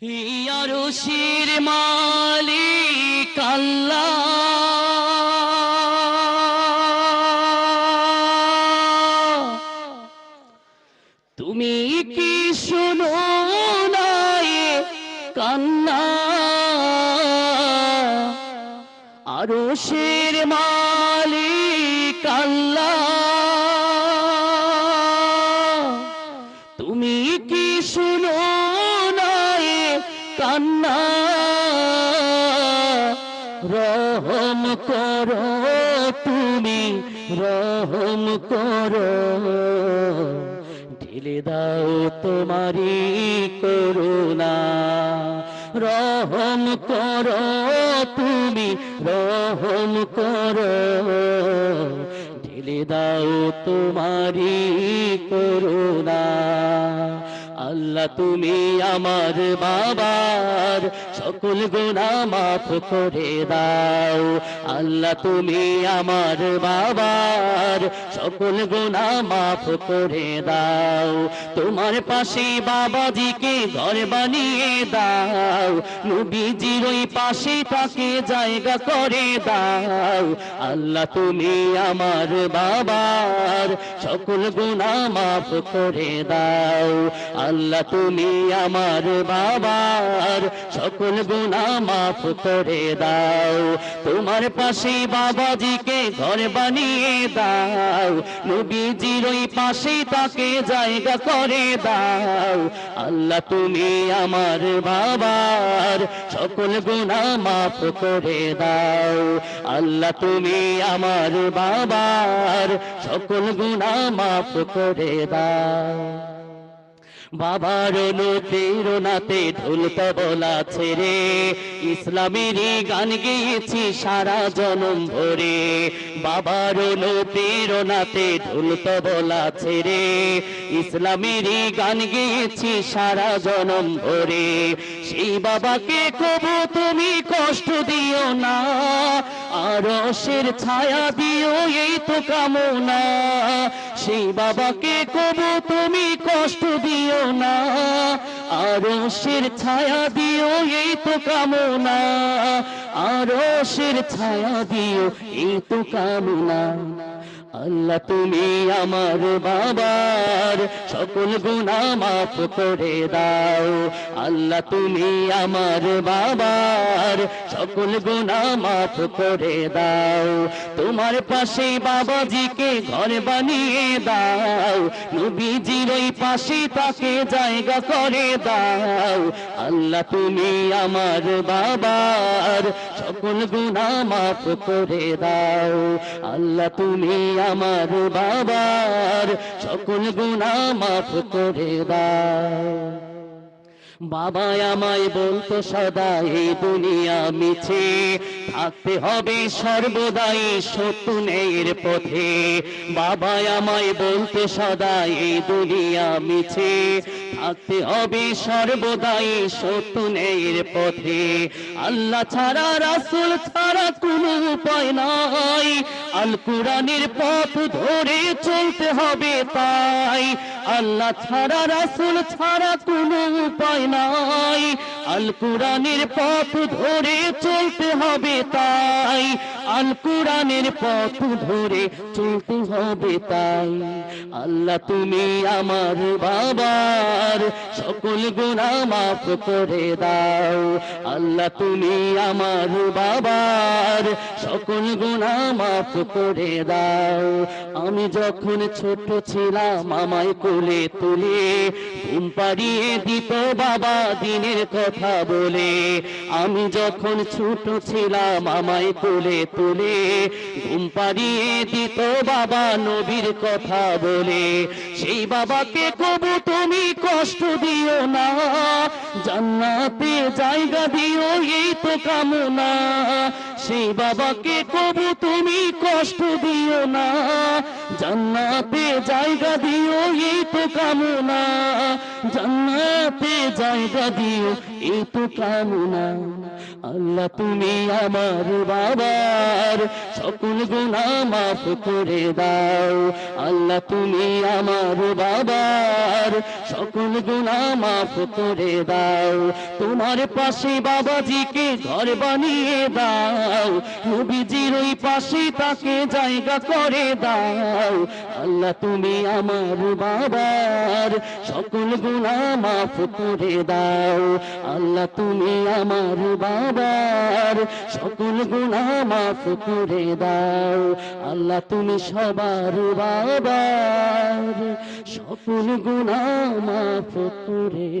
আরশের মালিক আল্লাহ, তুমি কি শুনো না এ কান্না? আরশের মালিক আল্লাহ, তুমি কি শুনো না এ কান্না? রহম করো তুমি, রহম করো, ঢেলে দাও তোমারি করুণা। রহম করো তুমি, রহম করো, ঢেলে দাও তোমারি করুণা। আল্লাহ তুমি আমার বাবার সকল গুনাহ মাফ করে দাও। আল্লাহ তুমি আমার বাবার সকল গুনাহ মাফ করে দাও। তোমার পাশে বাবাজিকে ঘর বানিয়ে দাও, নবীজির ওই পাশে তাকে জায়গা করে দাও। আল্লাহ তুমি আমার বাবার সকল গুনাহ মাফ করে দাও। আল্লাহ তুমি আমার বাবার সকল গুনাহ মাফ করে দাও। তোমার পাশে বাবাজিকে ঘর বানিয়ে দাও, নবীজির ওই পাশে তাকে জায়গা করে দাও। আল্লাহ তুমি আমার বাবার সকল গুনাহ মাফ করে দাও। আল্লাহ তুমি আমার বাবার সকল গুনাহ মাফ করে দাও। বাবার অনুপ্রেরণাতে ঢোল তবলা ছেড়ে ইসলামেরই গান গেয়েছি সারা জনম ভরে। বাবার অনুপ্রেরণাতে ঢোল তবলা ছেড়ে ইসলামেরই গান গেয়েছি সারা জনম ভরে। সেই বাবাকে কবু তুমি কষ্ট দিও না, আরশের ছায়া দিও এই তো কামনা। সেই বাবাকে কবু তুমি কষ্ট দিও না, আরশের ছায়া দিও এই তো কামনা। আরশের ছায়া দিও এই তো কামনা। আল্লাহ তুমি আমার বাবার সকল গুনাহ মাফ করে দাও। আল্লাহ তুমি আমার বাবার সকল গুনাহ মাফ করে দাও। তোমার পাশে বাবাজিকে ঘর বানিয়ে দাও, নবীজির ওই পাশে তাকে জায়গা করে দাও। আল্লাহ তুমি আমার বাবার সকল গুনাহ মাফ করে দাও। আল্লাহ তুমি আমার বাবার সকল গুনাহ মাফ করে দাও। বাবা আমায় বলতো সদা এই দুনিয়া মিছে, থাকতে হবে সর্বদাই সত্য ন্যায়ের পথে। বাবা আমায় বলতো সদা এই দুনিয়া মিছে, থাকতে হবে সর্বদাই সত্য ন্যায়ের পথে। আল্লাহ ছাড়া রাসূল ছাড়া কোনো উপায় নাই, আল কোরআনের পথ ধরে চলতে হবে তাই। আল্লাহ ছাড়া রাসূল ছাড়া কোনো উপায় নাই, আল কোরআনের পথ ধরে চলতে হবে তাই। আল কোরআনের পথ ধরে চলতে হবে তাই। আল্লাহ তুমি আমার বাবার সকল গুনাহ মাফ করে দাও। আল্লাহ তুমি আমার বাবার সকল গুনাহ মাফ করে দাও। আমি যখন ছোট ছিলাম আমায় কোলে তুলে ঘুম পাড়িয়ে দিত বাবা দিনের কথা বলে। আমি যখন ছোট ছিলাম আমায় কোলে তুলে ঘুম পাড়িয়ে দিত বাবা নবীর কথা বলে। সেই বাবাকে কবু তুমি কষ্ট দিও না, জান্নাতে জায়গা দিও এই তো কামনা। সেই বাবাকে কবু তুমি কষ্ট দিও না, জান্নাতে জায়গা দিও এই তো কামনা। জান্নাতে জায়গা দিও এই তো কামনা। আল্লাহ তুমি আমার বাবার সকল গুনাহ মাফ করে দাও। আল্লাহ তুমি আমার বাবার সকল গুনাহ মাফ করে দাও। তোমার পাশে বাবাজিকে ঘর বানিয়ে দাও, নবীজির ওই পাশে তাকে জায়গা করে দাও। আল্লাহ তুমি আমার বাবার সকল গুনাহ মাফ করে দাও। আল্লাহ তুমি আমার বাবার সকল গুনাহ মাফ করে দাও। আল্লাহ তুমি সবার বাবার সকল গুনাহ মাফ করে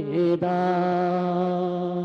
দাও।